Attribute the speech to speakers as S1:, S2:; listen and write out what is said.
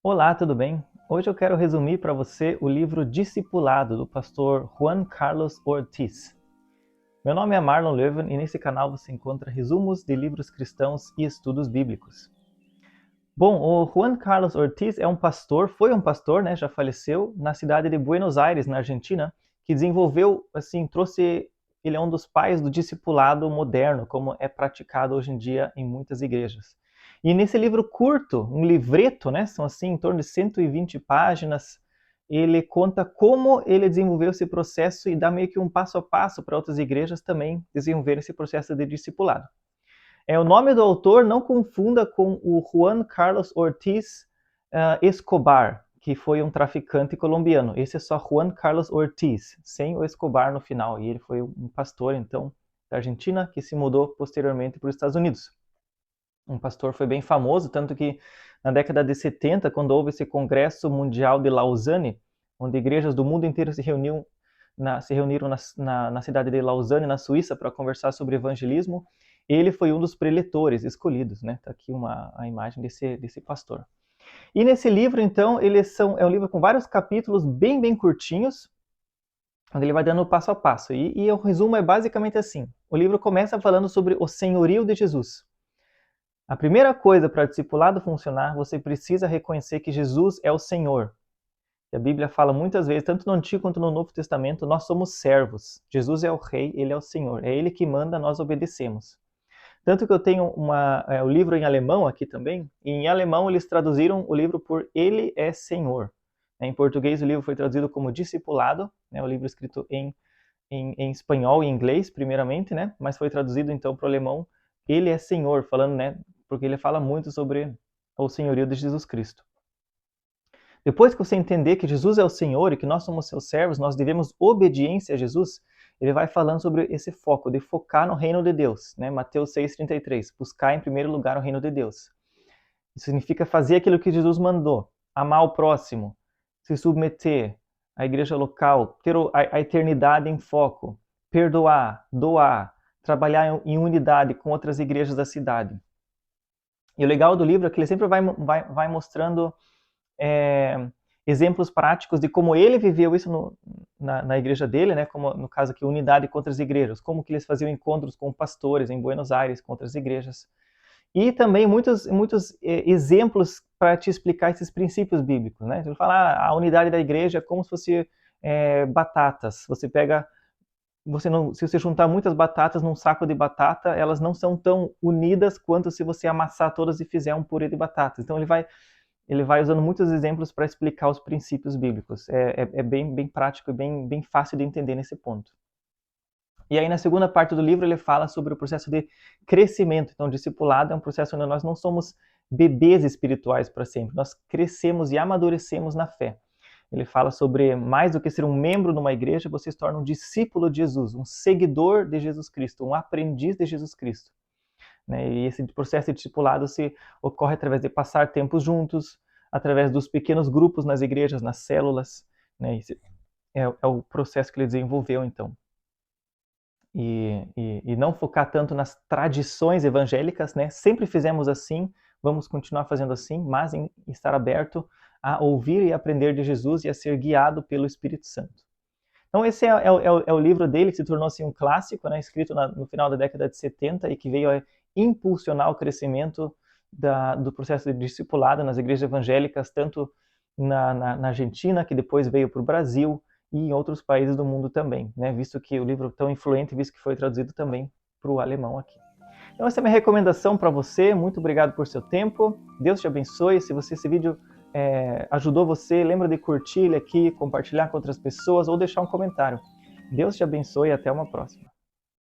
S1: Olá, tudo bem? Hoje eu quero resumir para você o livro Discipulado, do pastor Juan Carlos Ortiz. Meu nome é Marlon Leuven e nesse canal você encontra resumos de livros cristãos e estudos bíblicos. Bom, o Juan Carlos Ortiz foi um pastor, né, já faleceu, na cidade de Buenos Aires, na Argentina, que desenvolveu, ele é um dos pais do discipulado moderno, como é praticado hoje em dia em muitas igrejas. E nesse livro curto, um livreto, né, são assim em torno de 120 páginas, ele conta como ele desenvolveu esse processo e dá meio que um passo a passo para outras igrejas também desenvolverem esse processo de discipulado. O nome do autor não confunda com o Juan Carlos Ortiz Escobar, que foi um traficante colombiano. Esse é só Juan Carlos Ortiz, sem o Escobar no final. E ele foi um pastor, então, da Argentina, que se mudou posteriormente para os Estados Unidos. Um pastor foi bem famoso, tanto que na década de 70, quando houve esse Congresso Mundial de Lausanne, onde igrejas do mundo inteiro se reuniram na cidade de Lausanne, na Suíça, para conversar sobre evangelismo, ele foi um dos preletores escolhidos, né? Tá aqui a imagem desse pastor. E nesse livro, então, é um livro com vários capítulos bem curtinhos, onde ele vai dando passo a passo. E o resumo é basicamente assim. O livro começa falando sobre o senhorio de Jesus. A primeira coisa para o discipulado funcionar, você precisa reconhecer que Jesus é o Senhor. A Bíblia fala muitas vezes, tanto no Antigo quanto no Novo Testamento, nós somos servos. Jesus é o Rei, Ele é o Senhor. É Ele que manda, nós obedecemos. Tanto que eu tenho o livro em alemão aqui também, e em alemão eles traduziram o livro por Ele é Senhor. Em português o livro foi traduzido como Discipulado, né, o livro escrito em espanhol e inglês primeiramente, né, mas foi traduzido então para o alemão Ele é Senhor, falando, né, porque ele fala muito sobre o senhorio de Jesus Cristo. Depois que você entender que Jesus é o Senhor e que nós somos seus servos, nós devemos obediência a Jesus, ele vai falando sobre esse foco, de focar no reino de Deus, né? Mateus 6,33, buscar em primeiro lugar o reino de Deus. Isso significa fazer aquilo que Jesus mandou, amar o próximo, se submeter à igreja local, ter a eternidade em foco, perdoar, doar, trabalhar em unidade com outras igrejas da cidade. E o legal do livro é que ele sempre vai mostrando exemplos práticos de como ele viveu isso na igreja dele, né? Como no caso aqui, unidade com outras igrejas, como que eles faziam encontros com pastores em Buenos Aires, com outras igrejas. E também muitos exemplos para te explicar esses princípios bíblicos, né? Ele fala, a unidade da igreja é como se fosse batatas. Se você juntar muitas batatas num saco de batata, elas não são tão unidas quanto se você amassar todas e fizer um purê de batatas. Então ele vai usando muitos exemplos para explicar os princípios bíblicos. É bem prático e bem fácil de entender nesse ponto. E aí na segunda parte do livro ele fala sobre o processo de crescimento. Então, o discipulado é um processo onde nós não somos bebês espirituais para sempre. Nós crescemos e amadurecemos na fé. Ele fala sobre mais do que ser um membro numa igreja, você se torna um discípulo de Jesus, um seguidor de Jesus Cristo, um aprendiz de Jesus Cristo. Né? E esse processo de discipulado ocorre através de passar tempos juntos, através dos pequenos grupos nas igrejas, nas células. Né? Esse é o processo que ele desenvolveu, então. E não focar tanto nas tradições evangélicas, né? Sempre fizemos assim, vamos continuar fazendo assim, mas em estar aberto a ouvir e aprender de Jesus e a ser guiado pelo Espírito Santo. Então esse é o livro dele, que se tornou assim, um clássico, né? Escrito no final da década de 70 e que veio a impulsionar o crescimento do processo de discipulado nas igrejas evangélicas, tanto na Argentina, que depois veio para o Brasil, e em outros países do mundo também, né? Visto que o livro é tão influente, visto que foi traduzido também para o alemão aqui. Então essa é a minha recomendação para você. Muito obrigado por seu tempo. Deus te abençoe. Se esse vídeo ajudou você, lembra de curtir ele aqui, compartilhar com outras pessoas ou deixar um comentário. Deus te abençoe e até uma próxima.